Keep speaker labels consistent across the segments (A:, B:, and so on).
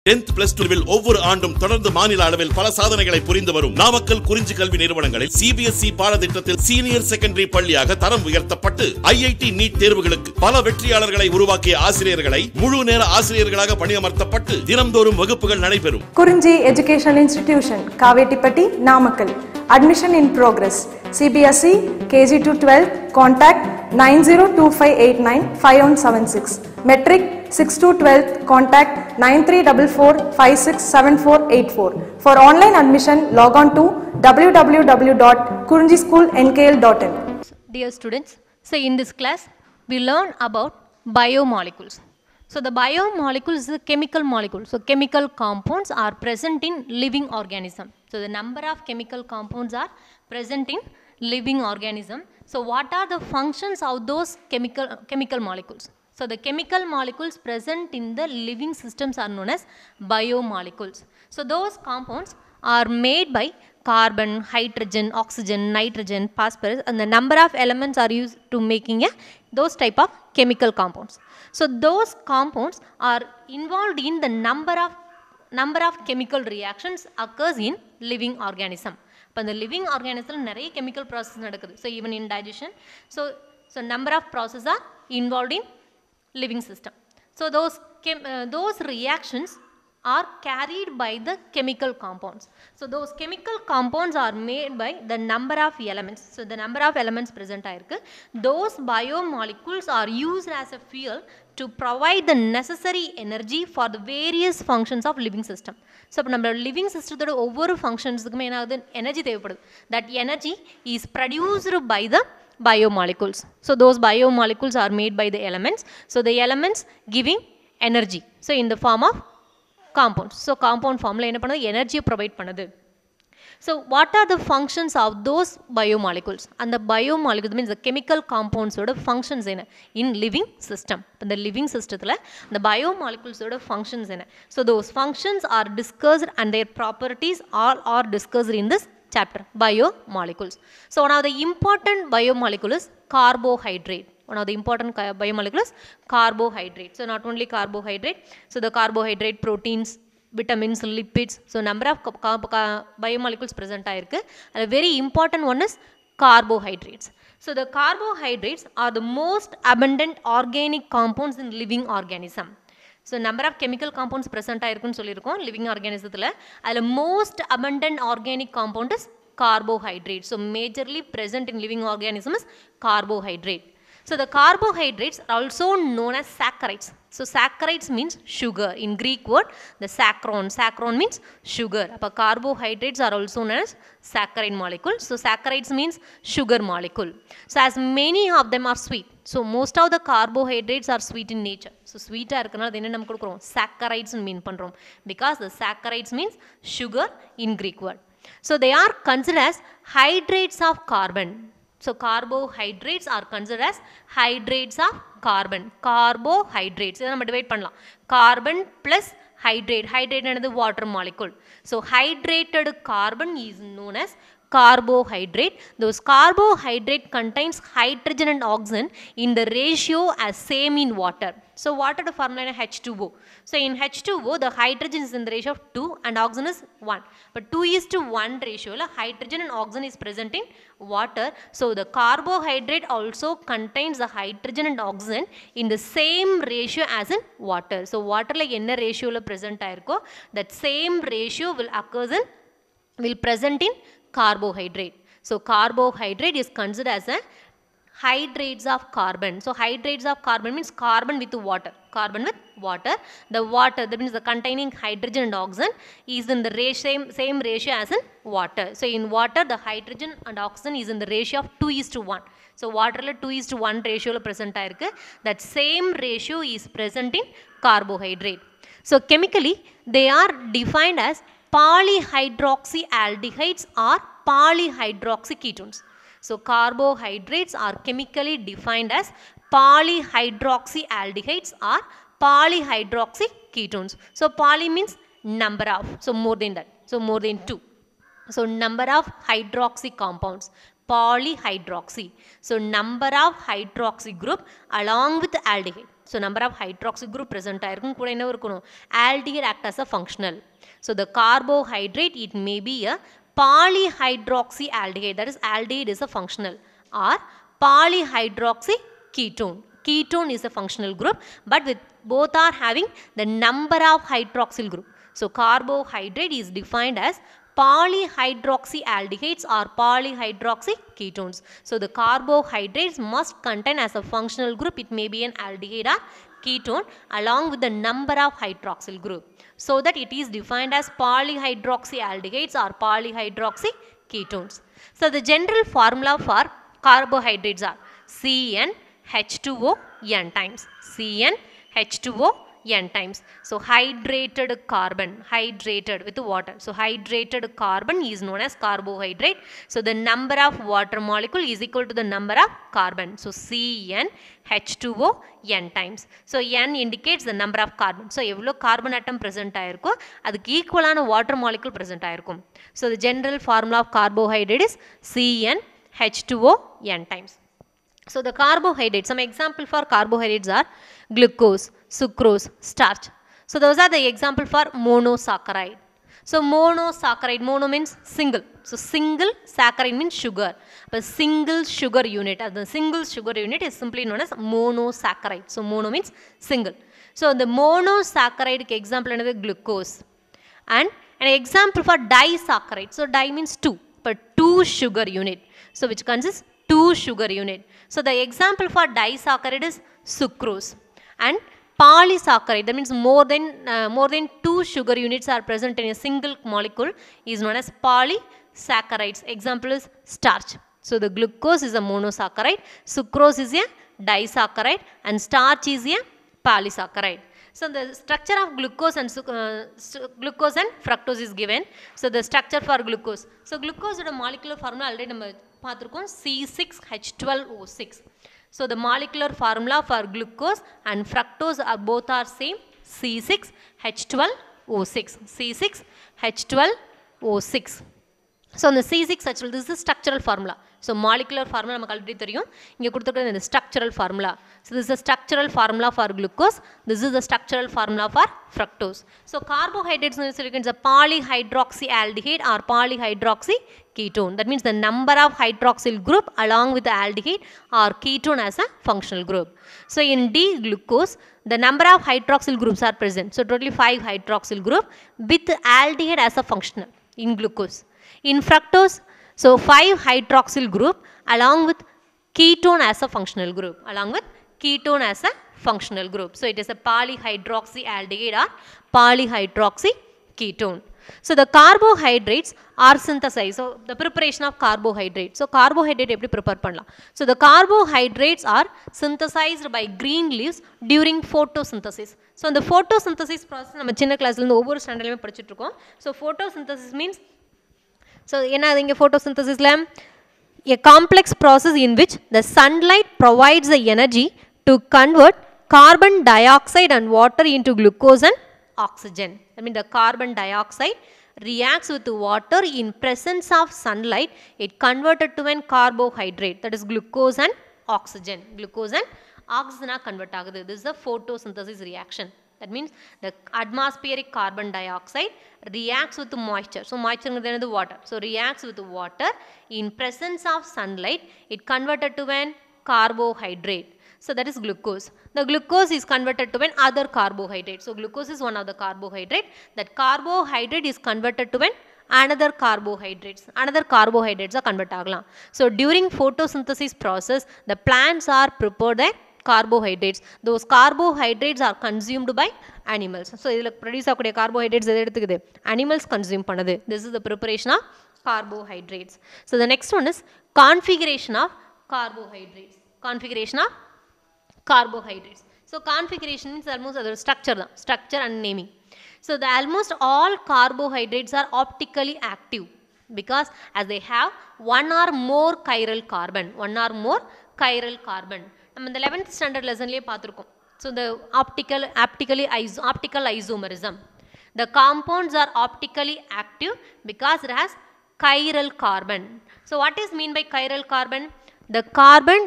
A: 10th plus 2 ஒவ்வொரு ஆண்டும் தொடர்ந்து மாநில அளவில் பல சாதனைகளை புரிந்து வரும் நாமக்கல் குறிஞ்சி கல்வி நிறுவனங்களில் CBSE பாடத்திட்டத்தில் சீனியர் செகண்டரி பள்ளியாக தரம் உயர்த்தப்பட்டு IIT நீட் தேர்வுகளுக்கு பல வெற்றியாளர்களை உருவாக்கிய ஆசிரியர்களை முழு நேர ஆசிரியர்களாக பணியமர்த்தப்பட்டு தினம்தோறும் வகுப்புகள் நடைபெறும்.
B: குறிஞ்சி educational institution Kavettipatti Namakkal. Admission in progress. CBSE KG to 12 contact 9025895176. Metric 6 to 12 contact 9344567484. For online admission log on to www.kurinjischoolnkl.in.
C: Dear students, so in this class we learn about biomolecules. So the biomolecules is a chemical molecule. So chemical compounds are present in living organism. So the number of chemical compounds are present in living organism. So what are the functions of those chemical molecules? So the chemical molecules present in the living systems are known as biomolecules. So those compounds are made by carbon, hydrogen, oxygen, nitrogen, phosphorus, and the number of elements are used to making those type of chemical compounds. So those compounds are involved in the number of chemical reactions occurs in living organism. But the living organism நிறைய chemical process நடக்குது. So even in digestion, so number of processes are involved in living system. So those reactions are carried by the chemical compounds. So those chemical compounds are made by the number of elements. So the number of elements present ஆயிருக்கு. Those biomolecules are used as a fuel to provide the necessary energy for the various functions of living system. So இப்போ நம்ம living system ஒவ்வொரு functionsக்குமே என்ன ஆகுது, energy தேவைப்படுது. That energy is produced by the biomolecules. So those biomolecules are made by the elements. So the elements giving energy. So in the form of compounds. So compound formula என்ன பண்ணுது, energy provide பண்ணுது. So what are the functions of those biomolecules? And the biomolecules means the chemical compounds oda functions என்ன in living system. In the living system the biomolecules oda functions என்ன. So those functions are discussed and their properties all are discussed in this chapter, biomolecules. So one of the important biomolecule is carbohydrate. One of the important biomolecules carbohydrate. So not only carbohydrate, so the carbohydrate, proteins, vitamins, lipids, so number of biomolecules present ஆயிருக்கு. And a very important one is carbohydrates. So the carbohydrates are the most abundant organic compounds in living organism. So number of chemical compounds present ஆயிருக்குன்னு சொல்லியிருக்கோம் living organismத்துல. அதில் most abundant organic compound is carbohydrate. So majorly present in living organism is carbohydrate. So the carbohydrates are also known as saccharides. So saccharides means sugar. In Greek word, the saccharon. Saccharon means sugar. Appa carbohydrates are also known as saccharide molecule. So saccharides means sugar molecule. So as many of them are sweet. So most of the carbohydrates are sweet in nature. So sweet ah irukana adha enna nam kudukurom saccharides nu mean pandrom because the saccharides means sugar in Greek word. So they are considered as hydrates of carbon. So carbohydrates are considered as hydrates of carbon. Carbohydrates இதை நம்ம divide பண்ணலாம். Carbon plus hydrate. Hydrate என்னது water molecule. So hydrated carbon is known as carbohydrate. Those carbohydrate contains hydrogen and oxygen in the ratio as same in water. So water the formula H2O. So in H2O the hydrogen is in the ratio of 2 and oxygen is 1. But 2:1 ratio la hydrogen and oxygen is present in water. So the carbohydrate also contains the hydrogen and oxygen in the same ratio as in water. So water la enna ratio la present ஆயிருக்கோ that same ratio will present in carbohydrate. So carbohydrate is considered as a hydrates of carbon. So hydrates of carbon means carbon with water. Carbon with water. The water, that means the containing hydrogen and oxygen is in the same ratio as in water. So in water the hydrogen and oxygen is in the ratio of 2:1. So water la 2:1 ratio la present ஆயிருக்கு. That same ratio is present in carbohydrate. So chemically they are defined as polyhydroxyaldehydes or polyhydroxyketones. So carbohydrates are chemically defined as polyhydroxyaldehydes or polyhydroxyketones. So poly means number of, so more than that, so more than 2. So number of hydroxy compounds. polyhydroxy. So number of hydroxy group along with aldehyde. So number of hydroxy group present ஆயிருக்கும் கூட என்ன இருக்கணும் aldehyde act as a functional. So the carbohydrate it may be a polyhydroxy aldehyde, that is aldehyde is a functional, or polyhydroxy ketone. Ketone is a functional group, but with both are having the number of hydroxyl group. So carbohydrate is defined as polyhydroxy aldehydes or polyhydroxy ketones. So the carbohydrates must contain as a functional group, it may be an aldehyde or ketone along with the number of hydroxyl group, so that it is defined as polyhydroxy aldehydes or polyhydroxy ketones. So the general formula for carbohydrates are CnH2O n times. CnH2O n times. So hydrated carbon, hydrated with water. So hydrated carbon is known as carbohydrate. So the number of water molecule is equal to the number of carbon. So CnH2O n times. So n indicates the number of carbon. So evlo carbon atom present ஆயிருக்கோ அதுக்கு ஈக்குவலான water molecule present ஆயிருக்கும். So the general formula of carbohydrate is CnH2O n times. So the carbohydrates, some example for carbohydrates are glucose, sucrose, starch. So those are the example for monosaccharide. So monosaccharide, mono means single. So single saccharide means sugar. But single sugar unit, the single sugar unit is simply known as monosaccharide. So mono means single. So the monosaccharide example another glucose. And an example for disaccharide. So di means two, but two sugar unit. So which consists two sugar unit. So the example for disaccharide is sucrose. And polysaccharide, that means more than two sugar units are present in a single molecule, is known as polysaccharides. Example is starch. So the glucose is a monosaccharide, sucrose is a disaccharide, and starch is a polysaccharide. So the structure of glucose and fructose is given. So the structure for glucose. So glucose is a molecular formula already நம்ம பார்த்திருக்கோம் C6H12O6. So the molecular formula for glucose and fructose are both are same C6H12O6. C6H12O6. So the C6H12, this is the structural formula. So molecular formula நமக்கு already தெரியும். இங்க கொடுத்திருக்கிறது இந்த structural formula. So this is the structural formula for glucose. This is the structural formula for fructose. So carbohydrates is a polyhydroxy aldehyde or polyhydroxy ketone. That means the number of hydroxyl group along with the aldehyde or ketone as a functional group. So in D-glucose, the number of hydroxyl groups are present. So totally 5 hydroxyl group with aldehyde as a functional in glucose. In fructose, so 5 hydroxyl group along with ketone as a functional group. Along with ketone as a functional group. So it is a polyhydroxy aldehyde or polyhydroxy ketone. So the carbohydrates are synthesized. So the preparation of carbohydrates. So carbohydrate எப்படி prepare பண்ணலாம்? So the carbohydrates are synthesized by green leaves during photosynthesis. So the photosynthesis process நம்ம சின்ன கிளாஸ்ல இருந்து ஒவ்வொரு ஸ்டாண்டர்ட்லயுமே படிச்சிட்டு இருக்கோம். So photosynthesis means, so என்ன இங்க photosynthesisல a complex process in which the sunlight provides the energy to convert carbon dioxide and water into glucose and oxygen. I mean the carbon dioxide reacts with water in presence of sunlight. It converted to an carbohydrate, that is glucose and oxygen. Glucose and oxygen are convert ஆகுது. This is a photosynthesis reaction. That means the atmospheric carbon dioxide reacts with moisture. So moisture is the water. So reacts with water in presence of sunlight. It converted to an carbohydrate. So that is glucose. The glucose is converted to an other carbohydrate. So glucose is one of the carbohydrate. That carbohydrate is converted to an another carbohydrates. Another carbohydrates are converted ஆகலாம். So during photosynthesis process, the plants are prepared the carbohydrates. Those carbohydrates are consumed by animals. So இதில் produce ஆகக்கூடிய carbohydrates எதை எடுத்துக்குது? Animals consume பண்ணது. This is the preparation of carbohydrates. So the next one is configuration of carbohydrates. Configuration of carbohydrates. So configuration means almost other structure and naming. So the almost all carbohydrates are optically active because as they have one or more chiral carbon. நம்ம இந்த 11th standard lessonலயே பார்த்திருக்கோம். So the optical isomerism. The compounds are optically active because it has chiral carbon. So what is mean by chiral carbon? The carbon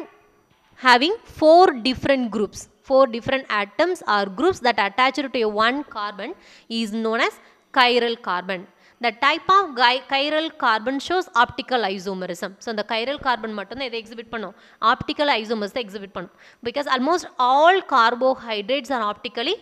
C: having 4 different groups, 4 different atoms or groups that attached to a one carbon is known as chiral carbon. The type of chiral carbon shows optical isomerism. So the chiral carbon மட்டும் தான் இதை exhibit பண்ணும், optical isomers தான் exhibit பண்ணும். Because almost all carbohydrates are optically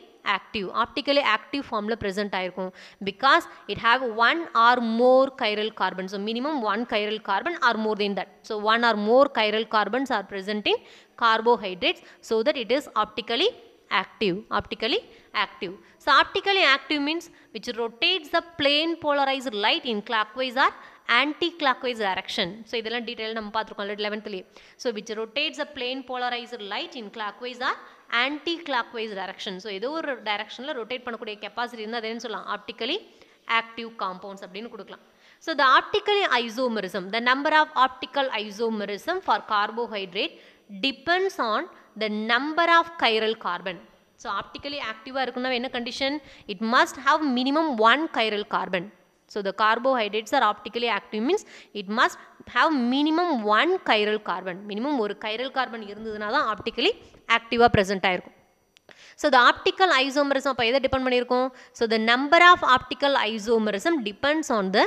C: active formula present ஆயிருக்கும். Because it have one or more chiral carbons. So minimum one chiral carbon or more than that. So one or more chiral carbons are present in carbohydrates so that it is optically active. So optically active means which rotates the plane polarized light in clockwise or anti-clockwise direction. So இதெல்லாம் detail நம்ம பார்த்திருக்கோம் 11th Leh. So which rotates the plane polarized light in clockwise or anti-clockwise direction. So ஏதோ ஒரு directionல rotate பண்ணக்கூடிய capacity இருந்தா அதை என்ன சொல்லலாம், optically active compounds அப்படின்னு கொடுக்கலாம். So the optically isomerism, the number of optical isomerism for carbohydrate depends on the number of chiral carbon. So optically active இருக்குன்னா என்ன condition? It must have minimum one chiral carbon. So the carbohydrates are optically active means it must have minimum one chiral carbon. Minimum ஒரு chiral carbon இருந்ததுனா தான் optically active present ஆயிருக்கும். So the optical isomerism அப்ப எதை depend பண்ணிருக்கும்? So the number of optical isomerism depends on the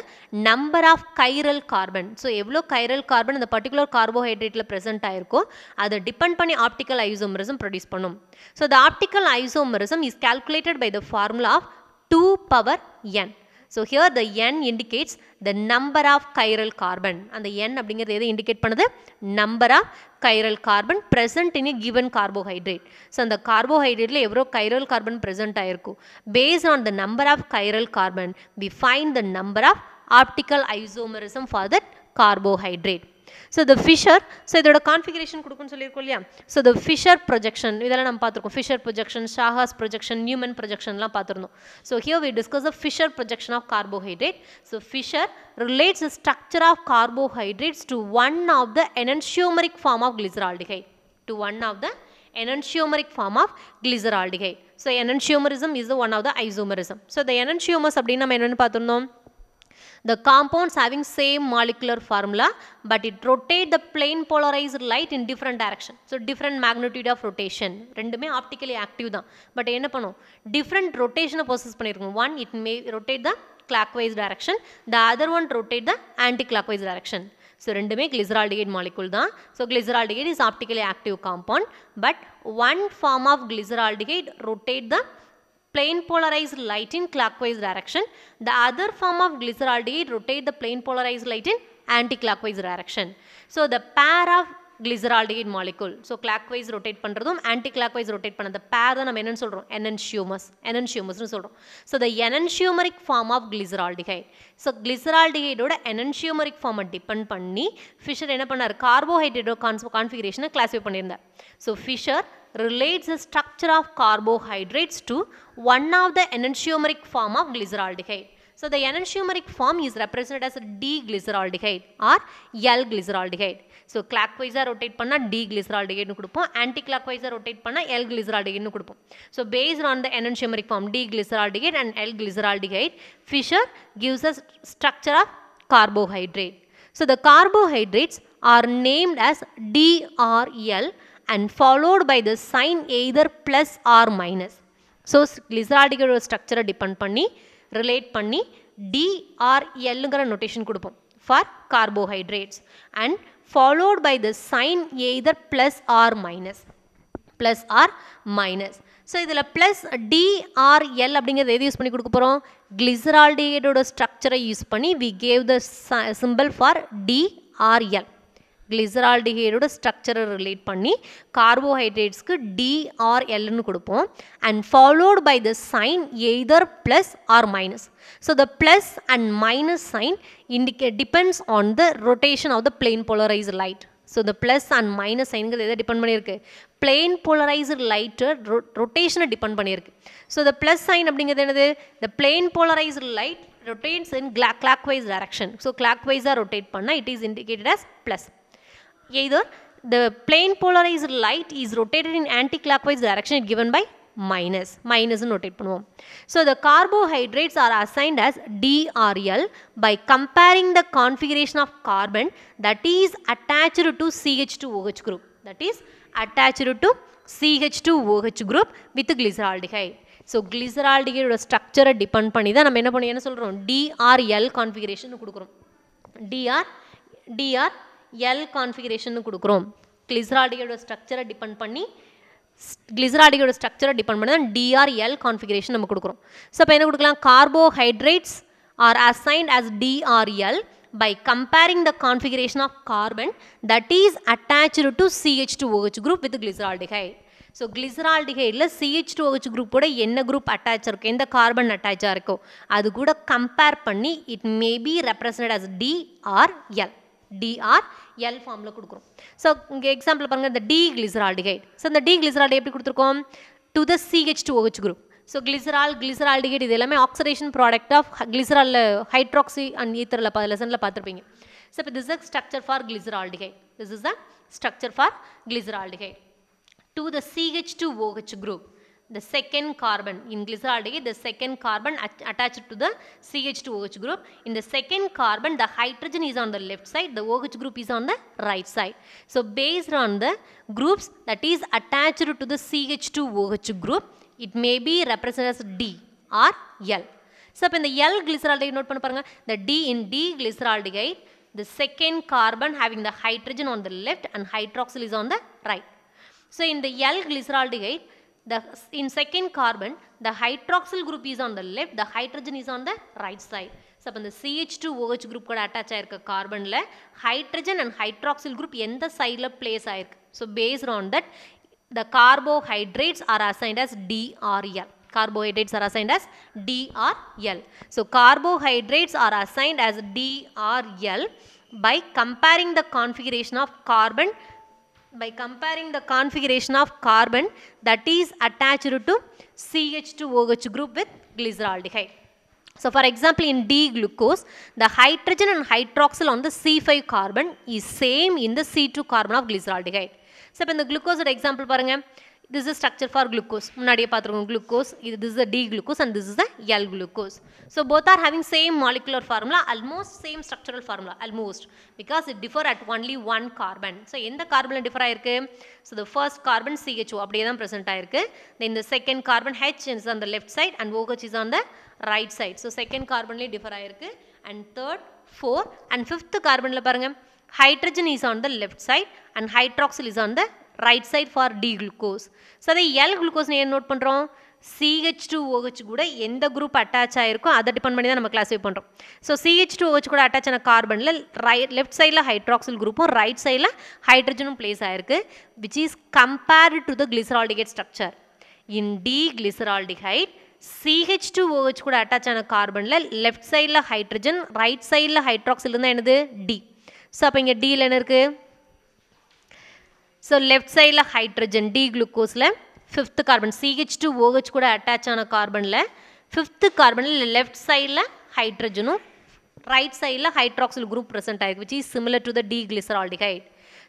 C: number of chiral carbon. So எவ்வளோ chiral carbon இந்த particular carbohydrateல present ஆயிருக்கோ அதை depend பண்ணி optical isomerism produce பண்ணும். So the optical isomerism is calculated by the formula of 2 power n. So here the n indicates the number of chiral carbon. And the n அப்படிங்கிறது எதை indicate பண்ணுது? Number of chiral carbon present in a given carbohydrate. So அந்த carbohydrateல எவ்வளோ chiral carbon present ஆயிருக்கும். Based on the number of chiral carbon, we find the number of optical isomerism for that carbohydrate. So the Fisher, so இதோட configuration கொடுக்குன்னு சொல்லியிருக்கோம் இல்லையா. So the Fisher projection, இதெல்லாம் நம்ம பார்த்துருக்கோம். Fisher projection, Shah's projection, Newman projection எல்லாம் பார்த்துருந்தோம். So here we discuss the Fisher projection of carbohydrate. So Fisher relates the structure of carbohydrates to one of the enantiomeric form of glyceraldehyde. To one of the enantiomeric form of glyceraldehyde. So enantiomerism is the one of the isomerism. So the enantiomers அப்படின்னு நம்ம என்னன்னு பார்த்துருந்தோம். The compounds having same molecular formula but it rotate the plane polarized light in different direction. So different magnitude of rotation. ரெண்டுமே optically active தான். But என்ன பண்ணும்? Different rotation possess பண்ணிருக்கும். One it may rotate the clockwise direction. The other one rotate the anti-clockwise direction. So ரெண்டுமே glyceraldehyde molecule தான். So glyceraldehyde is optically active compound but one form of glyceraldehyde rotate the plane polarized light in clockwise direction. The other form of glyceraldehyde rotate the plane polarized light in anti-clockwise direction. So the pair of glyceraldehyde molecule, so clockwise rotate பண்றதும் anti-clockwise rotate பண்ண the pair தான் நம்ம என்னன்னு சொல்றோம், enantiomers னு சொல்றோம். So the enantiomeric form of glyceraldehyde. So glyceraldehyde ஓட enantiomeric form depend பண்ணி Fisher என்ன பண்ணாரு, carbohydrate configuration classify பண்ணியிருந்தார். So Fisher relates the structure of carbohydrates to one of the enantiomeric form of glyceraldehyde. So the enantiomeric form is represented as a D-glyceraldehyde or L-glyceraldehyde. So clockwise rotate பண்ணா D-glyceraldehyde னு கொடுப்போம், anti-clockwise rotate பண்ணா L-glyceraldehyde னு கொடுப்போம். So based on the enantiomeric form D-glyceraldehyde and L-glyceraldehyde, Fisher gives us structure of carbohydrate. So the carbohydrates are named as D or L and followed by the sign either plus or minus. So glyceraldehyde structure depend பண்ணி relate பண்ணி D or L ங்கற notation கொடுப்போம் for carbohydrates and followed by the sign either plus or minus. So இதில plus D or L அப்படிங்கறது எது use பண்ணி கொடுக்க போறோம், glyceraldehyde ஓட structure யூஸ் பண்ணி we gave the symbol for D or L. glyceraldehyde ஓட structure relate பண்ணி carbohydratesக்கு D or L னு கொடுப்போம் and followed by the sign either plus or minus. So the plus and minus sign depends on the rotation of the plane polarized light. So the plus and minus sign எதை depend பண்ணியிருக்கு, plane polarized light rotation depend பண்ணியிருக்கு. So the plus sign அப்படிங்கிறது என்னது, the plane polarized light rotates in clockwise direction. So clockwise rotate பண்ணா it is indicated as plus. Either the plane polarized light is rotated in anti-clockwise direction given by minus notate பண்ணுவோம். So the carbohydrates are assigned as DRL by comparing the configuration of carbon that is attached to CH2OH group, that is attached to CH2OH group with glyceraldehyde. So glyceraldehyde structure depend பண்ணி தான் நம்ம என்ன சொல்றோம், DRL configuration கொடுக்கிறோம். DRL configuration கொடுக்கிறோம். glyceraldehyde structure depend பண்ணி glyceraldehyde structure depend பண்ணி தான் DRL configuration நம்ம கொடுக்கிறோம். ஸோ இப்போ என்ன கொடுக்கலாம், carbohydrates are assigned as DRL by comparing the configuration of carbon that is attached to CH2OH group with glyceraldehyde. So glyceraldehydeல CH2OH group ஓட என்ன group attach இருக்கோ, எந்த carbon attach இருக்கோ அது கூட compare பண்ணி it may be represented as DRL ஃபார்ம்ல கொடுக்குறோம். ஸோ இங்கே எக்ஸாம்பிள் பாருங்க, இந்த D-glyceraldehyde. ஸோ இந்த D-glyceraldehyde எப்படி கொடுத்துருக்கோம், to the CH2OH group. So glyceraldehyde இது எல்லாமே oxidation product of glycerol hydroxy and ஈத்தரில் லெசனில் பார்த்துருப்பீங்க. ஸோ இப்போ this is a structure for glyceraldehyde. This is the structure for glyceraldehyde. To the CH2OH group, the second carbon in glyceraldehyde, the second carbon attached to the CH2OH group. In the second carbon, the hydrogen is on the left side, the OH group is on the right side. So based on the groups that is attached to the CH2OH group, it may be represented as D or L. So in the L glyceraldehyde note பண்ண பாருங்க, the D in D glyceraldehyde, the second carbon having the hydrogen on the left and hydroxyl is on the right. So in the L glyceraldehyde, in second carbon, the hydroxyl group is on the left, the hydrogen is on the right side. So in the CH2OH group கூட attach ஆயிருக்க carbonல hydrogen and hydroxyl group எந்த sideல place ஆயிருக்கு. So based on that, the carbohydrates are assigned as DRL. Carbohydrates are assigned as DRL. So carbohydrates are assigned as DRL by comparing the configuration of carbon that is attached to CH2OH group with glyceraldehyde. So for example, in D-glucose, the hydrogen and hydroxyl on the C5 carbon is same in the C2 carbon of glyceraldehyde. So in the glucose example பாருங்க, this is structure for glucose. முன்னாடியே பார்த்திருக்கோம் glucose, this is the D-glucose and this is the L-glucose. So both are having same molecular formula, almost same structural formula, almost, because it differ at only one carbon. So எந்த carbon differ ஆயிருக்கு? So the first carbon CHO அப்படியே தான் present ஆயிருக்கு. Then the second carbon H is on the left side and OH is on the right side. So second carbon differ ஆயிருக்கு. And third, fourth and fifth carbon பாருங்க, hydrogen is on the left side and hydroxyl is on the right side for D-glucose. So the L-glucose என்ன note பண்ணுறோம், CH2OH கூட எந்த group attach ஆயிருக்கோ அதை depend பண்ணி தான் நம்ம கிளாஸிஃபை பண்ணுறோம். ஸோ CH2OH கூட அட்டாச் ஆன கார்பனில் லெஃப்ட் சைடில் ஹைட்ராக்சில் குரூப்பும் ரைட் சைடில் ஹைட்ரஜனும் பிளேஸ் ஆயிருக்கு, which is compared to the glyceraldehyde structure. In D-glyceraldehyde, CH2OH கூட அட்டாச் ஆன கார்பனில் லெஃப்ட் சைடில் ஹைட்ரஜன், ரைட் சைடில் ஹைட்ராக்சில் இருந்தால் என்னது D. ஸோ அப்போ இங்கே Dயில் என்ன இருக்குது, ஸோ லெஃப்ட் சைடில் ஹைட்ரஜன் D-glucoseல ஃபிஃப்த் கார்பன் CH2OH கூட அட்டாச் ஆன கார்பனில் ஃபிஃப்த் கார்பனில் லெஃப்ட் சைடில் ஹைட்ரஜனும் ரைட் சைடில் ஹைட்ராக்சில் குரூப் ப்ரெசென்ட் ஆயிருக்கு, which is similar to the D-glyceraldehyde.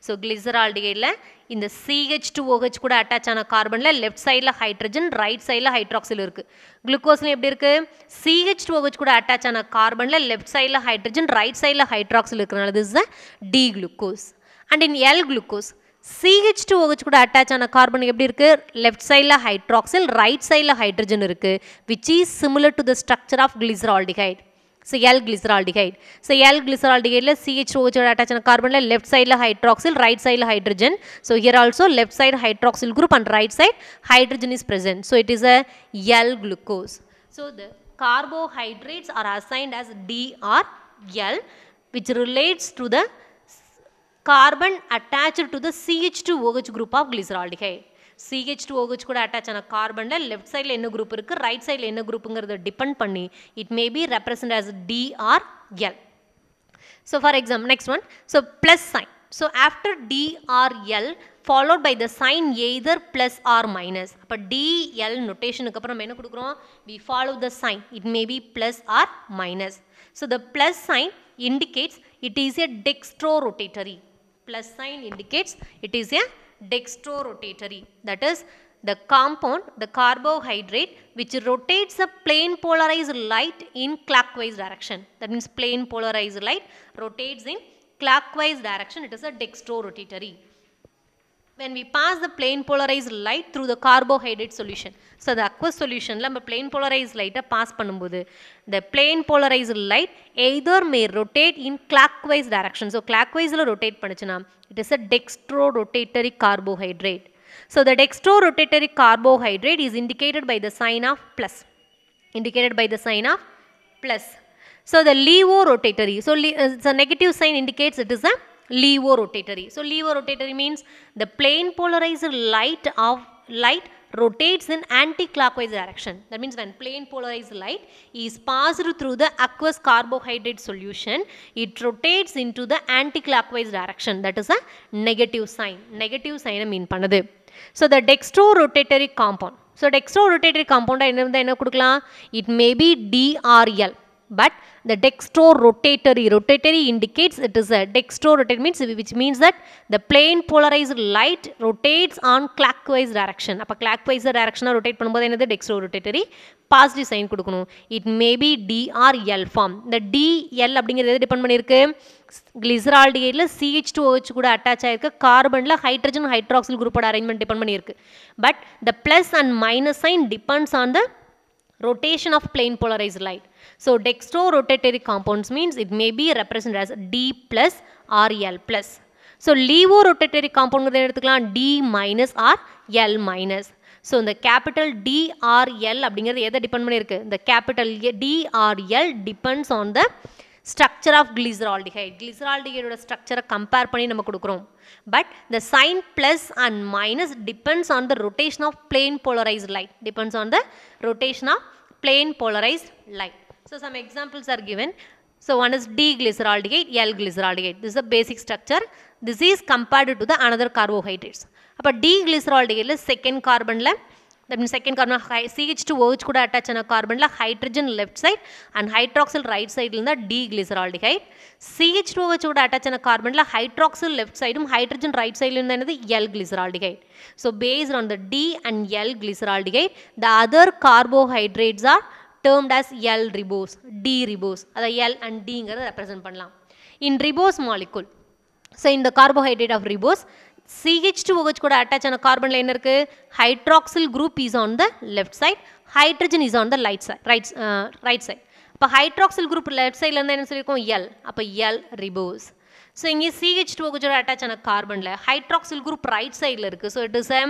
C: So glyceraldehydeல இந்த CH2OH கூட அட்டாச் ஆன கார்பனில் லெஃப்ட் சைடில் ஹைட்ரஜன், ரைட் சைடில் ஹைட்ராக்சில் இருக்குது. குளுக்கோஸ்லையும் எப்படி இருக்குது, CH2OH கூட அட்டாச் ஆன கார்பனில் லெஃப்ட் சைடில் ஹைட்ரஜன், ரைட் சைடில் ஹைட்ராக்சில் இருக்கிறனால this is a D-glucose. And in L-glucose, CH2OH கூட அட்டாச் ஆன கார்பன் எப்படி இருக்குது, லெஃப்ட் சைடில் ஹைட்ராக்சில், ரைட் சைடில் ஹைட்ரஜன் இருக்குது, which is similar to the structure of glyceraldehyde. So L-glyceraldehyde. So L-glyceraldehydeல CH2OH அட்டாச் ஆன கார்பனில் லெஃப்ட் சைடில் ஹைட்ராக்சில், ரைட் சைடில் hydrogen. So here also left side hydroxyl group and right side hydrogen is present. So it is a L-glucose. So the carbohydrates are assigned as DRL, which relates to the carbon attached to the CH2OH group of glyceraldehyde. CH2OH கூட attach ஆன கார்பனில் left சைடில் என்ன group இருக்குது, right சைடில் என்ன குரூப்புங்கிறத depend பண்ணி it may be represent as D or L. So for example, next one, so plus sign. So after D or L followed by the sign either plus or minus. அப்போ DL நோட்டேஷனுக்கு அப்புறம் நம்ம என்ன கொடுக்குறோம், we follow the sign, it may be plus or minus. So the plus sign indicates it is a dextrorotatory. Plus sign indicates it is a dextrorotatory, that is the compound, the carbohydrate, which rotates a plane polarized light in clockwise direction. That means plane polarized light rotates in clockwise direction. It is a dextrorotatory. When we pass the plane polarized light through the carbohydrate solution. So, the aqueous solution, we plane polarized light pass பண்ணும்போது the plane polarized light either may rotate in clockwise direction. So, clockwise rotate பண்ணுச்சுனா, it is a dextrorotatory carbohydrate. So, the dextrorotatory carbohydrate is indicated by the sign of plus. Indicated by the sign of plus. So, the levorotatory. So, the negative sign indicates it is a levorotatory. So, levorotatory means the plane polarized light rotates in anti-clockwise direction. That means when plane polarized light is passed through the aqueous carbohydrate solution, it rotates into the anti-clockwise direction. That is a negative sign. Negative sign mean pannadhu. So, the dextrorotatory compound. So, dextrorotatory compound it may be DRL. But the dextrorotatory indicates it is a dextrorotatory means, which means that the plane polarized light rotates on clockwise direction. Appa clockwise direction rotate பண்ணும்போது என்னது dextrorotatory positive sign கொடுக்கணும். It may be DRL form. The DL அப்படிங்கிறது எது depend பண்ணிருக்கு? glyceraldehydeல CH2OH கூட attach ஆயிருக்கு, கார்பன்ல hydrogen hydroxyl குரூப்போட arrangement depend பண்ணிருக்கு. But the plus and minus sign depends on the rotation of plane polarized light. So, dextrorotatory compounds means it may be represented as D plus or L plus. So, levorotatory compound D minus or L minus. So, the capital D or L அப்படிங்கிறது எதை depend பண்ணிருக்கு? The capital D or L depends on the structure of glyceraldehyde. Glyceraldehyde structure compare பண்ணி நம்ம கொடுக்கிறோம். But the sign plus and minus depends on the rotation of plane polarized light. Depends on the rotation of plane polarized light. So, some examples are given. So, one is D-glyceraldehyde, L-glyceraldehyde. This is a basic structure. This is compared to the another carbohydrates. Appa D-glyceraldehyde la second carbon la, that means second carbon CH2OH kuda attach ana carbon la hydrogen left side and hydroxyl right side la D-glyceraldehyde. CH2OH kuda attach ana carbon la hydroxyl left side um hydrogen right side la enadhu L-glyceraldehyde. So, based on the D and L-glyceraldehyde, the other carbohydrates are termed as L-ribose, D-ribose. That L and D represent பண்ணலாம். In ribose molecule, so in the carbohydrate of ribose, CH2OH கூட attach ஆன கார்பன்ல என்ன இருக்கு? Hydroxyl group is on the left side, hydrogen is on the right side. அப்ப hydroxyl group left sideல இருந்தா என்ன சொல்லிருக்கோம்? L. அப்ப L ribose. So இங்க CH2OH கூட attach ஆன கார்பன்ல hydroxyl group right sideல இருக்கு. So it is a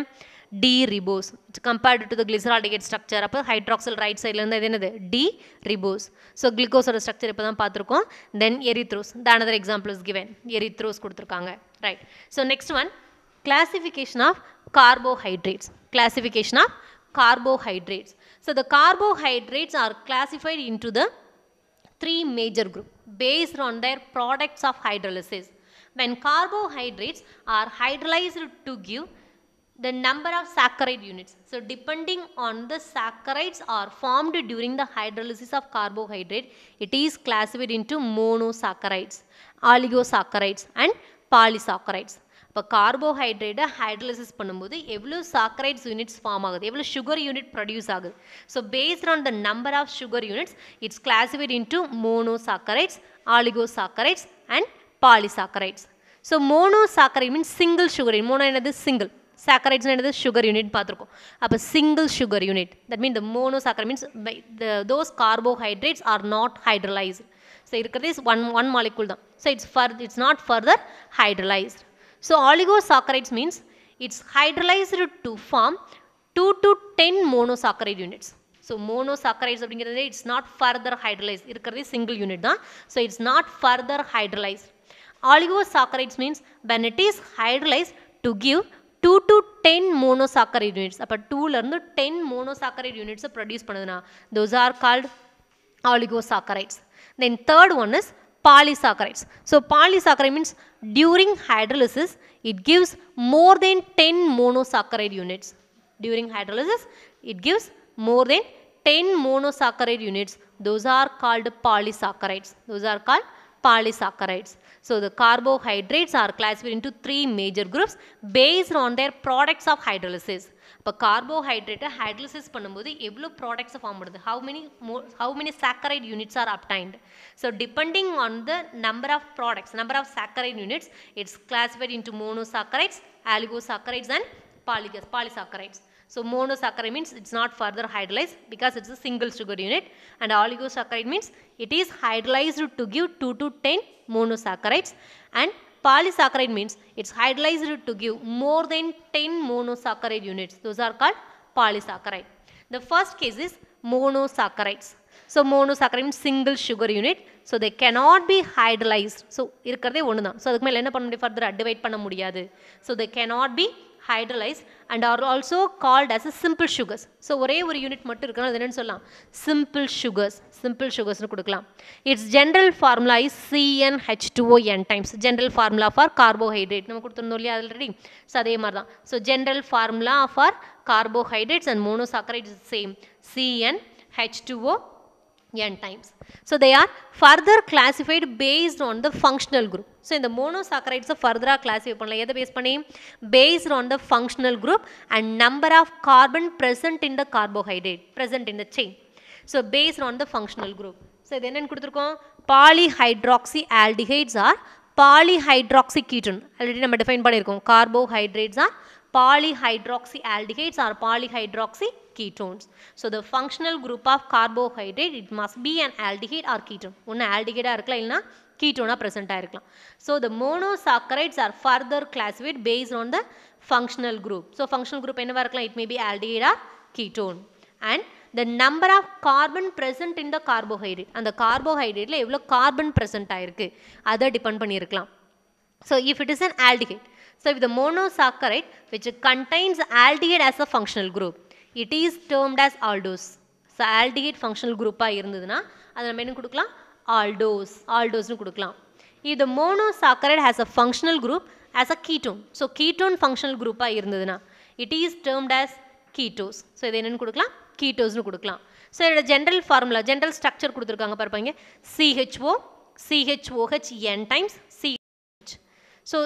C: D-ribose. It's compared to the glyceraldehyde structure. அப்போ hydroxyl right side ல என்னது? D-ribose. So glucose structure இப்போ தான் பார்த்திருக்கோம். Then erythrose. The another example is given. Erythrose கொடுத்திருக்காங்க. Right. So next one, classification of carbohydrates. Classification of carbohydrates. So the carbohydrates are classified into the three major groups based on their products of hydrolysis. When carbohydrates are hydrolyzed to give the number of saccharide units. So, depending on the saccharides are formed during the hydrolysis of carbohydrate, it is classified into monosaccharides, oligosaccharides and polysaccharides. இப்போ carbohydrate hydrolysis பண்ணும்போது எவ்வளோ saccharides units form ஆகுது, எவ்வளோ sugar unit produce ஆகுது. So, based on the number of sugar units, it's classified into monosaccharides, oligosaccharides and polysaccharides. So, monosaccharide means single sugar unit. Mono என்னது? Single. Saccharides என்னது? Sugar unit பார்த்திருக்கோம். அப்போ single sugar unit. That means the monosaccharide means those carbohydrates are not hydrolyzed. So, இருக்கிறது is one molecule தான். So, it's not further hydrolyzed. So, oligosaccharides means it's hydrolyzed to form 2 to 10 monosaccharide units. So, monosaccharides அப்படிங்கிறது it's not further hydrolyzed. இருக்கிறது single unit தான். So, it's not further hydrolyzed. Oligosaccharides means when it is hydrolyzed to give 2 to 10 monosaccharide units. அப்போ 2ல இருந்து 10 monosaccharide units produce பண்ணுதுன்னா those are called oligosaccharides. Then third one is polysaccharides. So polysaccharide means during hydrolysis it gives more than 10 monosaccharide units. During hydrolysis it gives more than 10 monosaccharide units. Those are called polysaccharides. Those are called polysaccharides. So the carbohydrates are classified into 3 major groups based on their products of hydrolysis. இப்போ carbohydrate hydrolysis பண்ணும்போது எவ்வளோ products form பண்ணுது, how many saccharide units are obtained. So depending on the number of products, number of saccharide units, it's classified into monosaccharides, oligosaccharides and polysaccharides. So monosaccharide means it's not further hydrolyzed because it's a single sugar unit, and oligosaccharide means it is hydrolyzed to give 2 to 10 monosaccharides, and polysaccharide means it's hydrolyzed to give more than 10 monosaccharide units. Those are called polysaccharide. The first case is monosaccharides. So monosaccharide means single sugar unit, so they cannot be hydrolyzed. So irukradhe onnu dhaan. So adukku mela enna panna mudiyum, further divide panna mudiyadhu. So they cannot be hydrolyzed and are also called as a simple sugars. So ஒரே ஒரு unit மட்டும் இருக்கணும், அது என்னன்னு சொல்லலாம், simple sugars னு கொடுக்கலாம். Its general formula is CnH2O n times. General formula for carbohydrate நம்ம கொடுத்திருந்தோம் இல்லையா ஆல்ரெடி. ஸோ அதே மாதிரி தான். So general formula for carbohydrates and monosaccharides is same, CnH2O n times. So they are further classified based on the functional group. So in the monosaccharides further classify பண்ணலாம், எதை base பண்ணி, based on the functional group and number of carbon present in the carbohydrate, present in the chain. So based on the functional group. So இது என்னன்னு கொடுத்திருக்கோம், polyhydroxyaldehydes are polyhydroxyketone. Already நம்ம define பண்ணியிருக்கோம், carbohydrates are polyhydroxyaldehydes or polyhydroxyketones. So the functional group of carbohydrate, it must be an aldehyde or ketone. ஒன்று aldehyde இருக்கலாம் இல்லைனா ketone present இருக்கலாம். So the monosaccharides are further classified based on the functional group. So functional group என்னவா இருக்கலாம், it may be aldehyde or ketone, and the number of carbon present in the carbohydrate, அந்த carbohydrateல எவ்வளோ carbon present ஆயிருக்கு அதை depend பண்ணியிருக்கலாம். So if it is an aldehyde, so if the monosaccharide which contains aldehyde as a functional group, it is termed as aldose. So aldehyde functional group இருந்ததுன்னா அதை நம்ம என்ன கொடுக்கலாம், aldose னு கொடுக்கலாம். If the monosaccharide has a functional group as a ketone, so ketone functional group இருந்ததுன்னா it is termed as ketose. So இதை என்னன்னு கொடுக்கலாம், ketose னு கொடுக்கலாம். So இதோட general formula, general structure கொடுத்திருக்காங்க பாருங்க, CHOH n times CH. So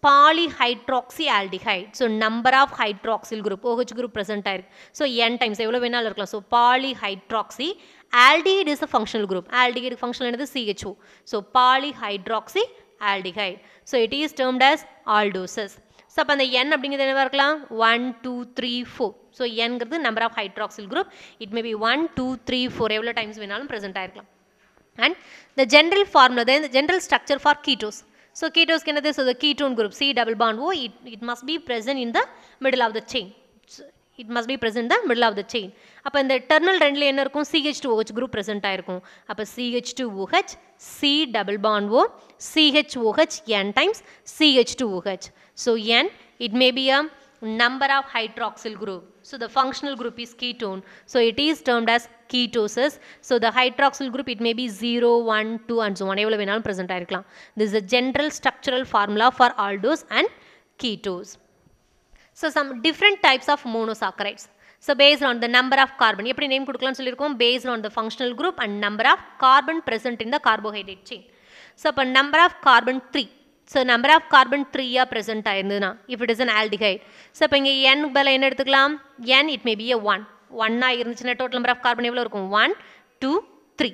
C: polyhydroxyaldehyde, so number of hydroxyl group, OH group present ஆயிருக்கு. So n times எவ்வளோ வேணாலும் இருக்கலாம். So polyhydroxy, aldehyde is a functional group, aldehyde functional என்னது CHO. So polyhydroxyaldehyde, so it is termed as aldoses. So அப்போ அந்த n அப்படிங்கிறது என்னவா இருக்கலாம், 1 2 3 4. So nங்கிறது number of hydroxyl group, it may be 1 2 3 4 எவ்வளோ டைம்ஸ் வேணாலும் present ஆயிருக்கலாம். And the general formula, then the general structure for ketose. So ketose என்னது, so the ketone group C double bond O, it must be present in the middle of the chain. So it must be present in the middle of the chain. அப்போ இந்த terminal ரெண்டில் என்ன இருக்கும், CH2OH group present ஆயிருக்கும். அப்போ CH2OH C double bond O CHOH n times CH2OH. So n, it may be a number of hydroxyl group. So the functional group is ketone. So it is termed as ketoses. So the hydroxyl group, it may be 0, 1, 2 and so on. எவ்வளோ வேணாலும் present ஆயிருக்கலாம். This is a general structural formula for aldose and ketose. So some different types of monosaccharides. So based on the number of carbon, எப்படி name கொடுக்கலாம்னு சொல்லியிருக்கோம், based on the functional group and number of carbon present in the carbohydrate chain. So அப்போ number of carbon 3. So number of carbon 3 present ஆயிருந்ததுன்னா, if it is an aldehyde. So இப்போ இங்கே n பதிலா என்ன எடுத்துக்கலாம், n it may be a 1. 1 இருந்துச்சுன்னா total number of carbon எவ்வளோ இருக்கும், 1 2 3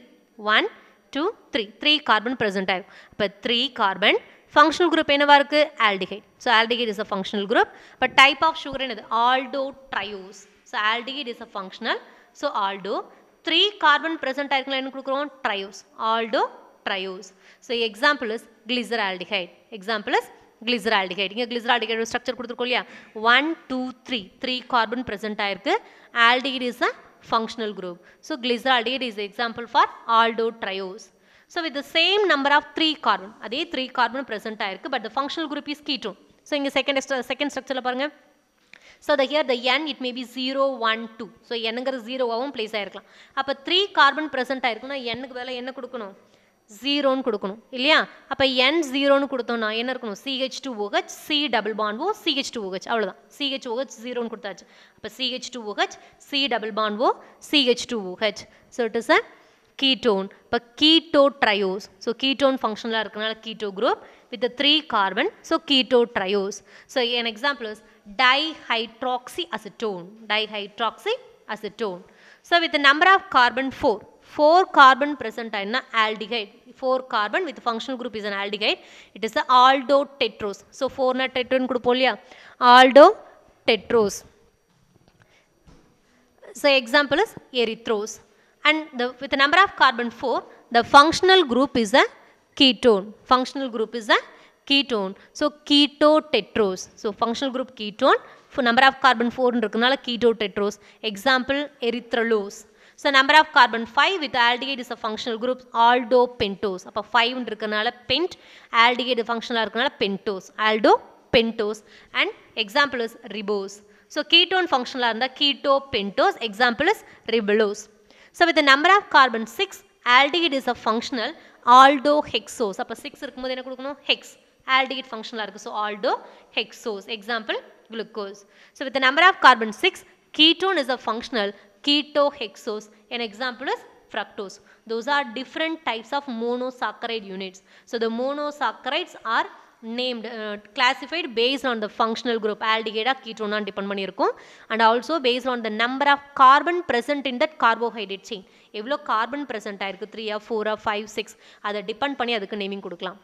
C: 1 2 3 3 carbon present ஆயிருக்கும். இப்போ 3 carbon, functional group என்னவா இருக்கு, aldehyde. So aldehyde is a functional group, but type of sugar என்னது, aldotriose. So aldehyde is a functional, so aldo. 3 carbon present ஆயிருக்குன்னா என்ன கொடுக்குறோம், triose, aldotriose. So example is glyceraldehyde. Example is glyceraldehyde. இங்கே glyceraldehyde structure கொடுத்துருக்கோம் இல்லையா, 1 2 3 3 carbon present ஆயிருக்கு. Aldehyde is a functional group. So glyceraldehyde is the example for aldotriose. So with the same number of 3 carbon, அதே 3 carbon present ஆயிருக்கு, but the functional group is ketone. So இங்கே second structure பாருங்க. So here the n, it may be 0 1 2. So nங்கிற 0 ஆகவும் place ஆயிருக்கலாம். அப்போ 3 carbon present ஆயிருக்குன்னா nக்கு பதிலா என்ன கொடுக்கணும், 0 கொடுக்கணும் இல்லையா. அப்போ n 0 கொடுத்தோம்னா என்ன இருக்கணும், CH2OH C double bond O CH2OH, அவ்வளோதான். CHOH 0 கொடுத்தாச்சு. அப்போ CH2OH C double bond O CH2OH. So it is a ketone. இப்போ ketotriose. So ketone functional இருக்கனால keto group with the 3 carbon. So ketotriose. So an example is dihydroxyacetone. Dihydroxyacetone. So with the number of carbon 4. 4 carbon present in aldehyde. 4 carbon with functional group is an aldehyde. It is the aldotetrose. So 4 na tetrone கொடுப்போம் இல்லையா aldotetrose. So example is erythrose. And with the number of carbon 4, the functional group is a ketone. Functional group is a ketone. So ketotetrose. So functional group ketone. For number of carbon 4 இருக்குனால ketotetrose. Example erythrulose. So number of carbon 5 with aldehyde is a functional group aldopentose. அப்ப 5 இருக்குனால pent, aldehyde functional இருக்குனால pentose. Aldopentose. And example is ribose. So ketone functional இருந்தா ketopentose. Example is ribulose. So with the number of carbon 6, aldehyde is a functional aldohexose. அப்ப 6 இருக்கும்போது என்ன கொடுக்கணும் hex. Aldehyde functional இருக்கு. So aldohexose. Example glucose. So with the number of carbon 6, ketone is a functional ketohexose. An example is fructose. Those are different types of monosaccharide units. So the monosaccharides are named classified based on the functional group aldehyde ketone depend பண்ணிருக்கும் and also based on the number of carbon present in that carbohydrate chain. எவ்வளவு carbon present ஆயிருக்கு 3 4 5 6 அதை depend பண்ணி அதுக்கு naming கொடுக்கலாம்.